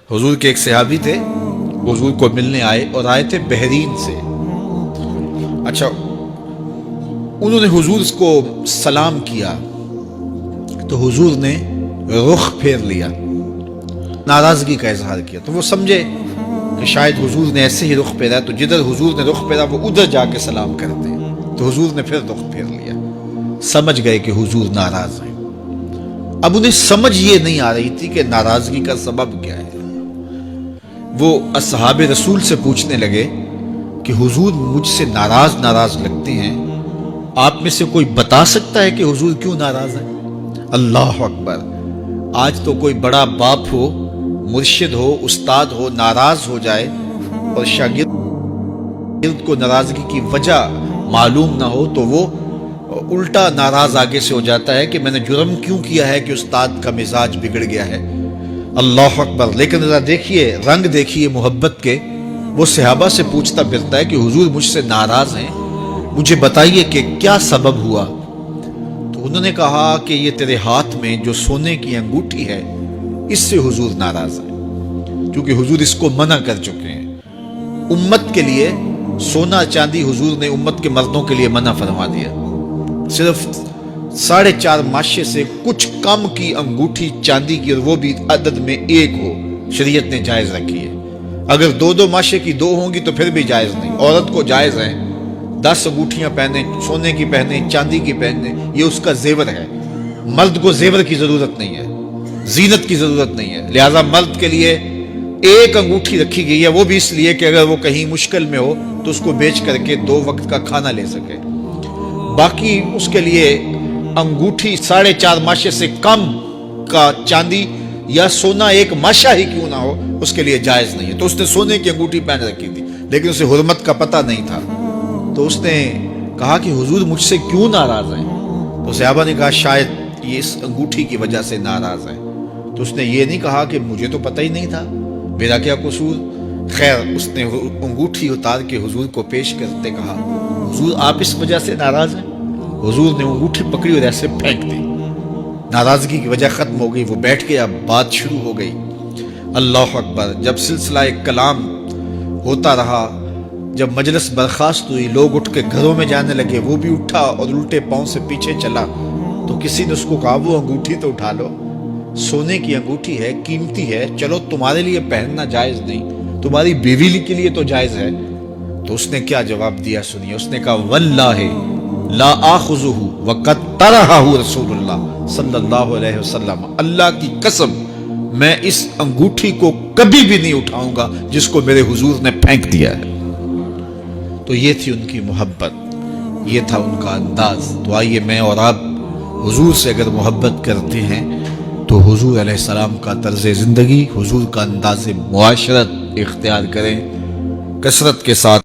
हुजूर के एक सहाबी थे, हुजूर को मिलने आए और आए थे बहरीन से। अच्छा, उन्होंने हुजूर को सलाम किया तो हुजूर ने रुख फेर लिया, नाराजगी का इजहार किया। तो वो समझे कि शायद हुजूर ने ऐसे ही रुख फेरा, तो जिधर हुजूर ने रुख फेरा वो उधर जाके सलाम करते हैं। तो हुजूर ने फिर रुख फेर लिया। समझ गए कि हुजूर नाराज हैं। अब उन्हें समझ ये नहीं आ रही थी कि नाराजगी का सबब क्या है। वो असहाब रसूल से पूछने लगे कि हुजूर मुझसे नाराज नाराज लगते हैं, आप में से कोई बता सकता है कि हुजूर क्यों नाराज है? अल्लाह अकबर। आज तो कोई बड़ा बाप हो, मुर्शिद हो, उस्ताद हो, नाराज हो जाए और शागिर्द को नाराजगी की वजह मालूम ना हो तो वो उल्टा नाराज आगे से हो जाता है कि मैंने जुर्म क्यों किया है कि उस्ताद का मिजाज बिगड़ गया है। अल्लाह अकबर। लेकिन जरा देखिए, रंग देखिए मोहब्बत के। वो सहाबा से पूछता फिरता है कि हुजूर मुझसे नाराज हैं, मुझे बताइए कि क्या सबब हुआ। तो उन्होंने कहा कि ये तेरे हाथ में जो सोने की अंगूठी है, इससे हुजूर नाराज है, क्योंकि हुजूर इसको मना कर चुके हैं। उम्मत के लिए सोना चांदी हुजूर ने उम्मत के मर्दों के लिए मना फरमा दिया। सिर्फ 4.5 माशे से कुछ कम की अंगूठी चांदी की, और वो भी अदद में एक हो, शरीयत ने जायज रखी है। अगर 2-2 माशे की 2 होंगी तो फिर भी जायज नहीं। औरत को जायज है 10 अंगूठियां पहने, सोने की पहने, चांदी की पहने, ये उसका जेवर है। मर्द को जेवर की जरूरत नहीं है, जीनत की जरूरत नहीं है। लिहाजा मर्द के लिए एक अंगूठी रखी गई है, वो भी इसलिए कि अगर वो कहीं मुश्किल में हो तो उसको बेच करके 2 वक्त का खाना ले सके। बाकी उसके लिए अंगूठी 4.5 माशे से कम का चांदी या सोना एक माशा ही क्यों ना हो, उसके लिए जायज नहीं है। तो उसने सोने की अंगूठी पहन रखी थी, लेकिन उसे हुर्मत का पता नहीं था। तो उसने कहा कि हुजूर मुझसे क्यों नाराज हैं? तो सहाबा ने कहा शायद ये इस अंगूठी की वजह से नाराज है। तो उसने ये नहीं कहा कि मुझे तो पता ही नहीं था, मेरा क्या कसूर। खैर, उसने अंगूठी उतार के हुजूर को पेश करते कहा, हुजूर आप इस वजह से नाराज हैं? हुजूर ने अंगूठी पकड़ी और ऐसे फेंक दी। नाराजगी की वजह खत्म हो गई। वो बैठ गया, बात शुरू हो गई। अल्लाह अकबर। जब सिलसिला कलाम होता रहा, जब मजलिस बर्खास्त हुई, लोग उठ के घरों में जाने लगे, वो भी उठा और उल्टे पांव से पीछे चला। तो किसी ने उसको कहा वो अंगूठी तो उठा लो, सोने की अंगूठी है, कीमती है, चलो तुम्हारे लिए पहनना जायज नहीं, तुम्हारी बीवी के लिए तो जायज है। तो उसने क्या जवाब दिया सुनिए। उसने कहा वल्लाहि ला आखुजुहु वक़द तरहहु रसूलुल्लाह सल्लल्लाहु अलैहि वसल्लम, अल्लाह की कसम मैं इस अंगूठी को कभी भी नहीं उठाऊंगा जिसको मेरे हुजूर ने फेंक दिया है। तो ये थी उनकी मोहब्बत, ये था उनका अंदाज। तो आइए मैं और आप हुजूर से अगर मोहब्बत करते हैं तो हुजूर अलैहिस्सलाम का तर्ज ज़िंदगी, हुजूर का अंदाज़ मुआशरत इख्तियार करें, कसरत के साथ।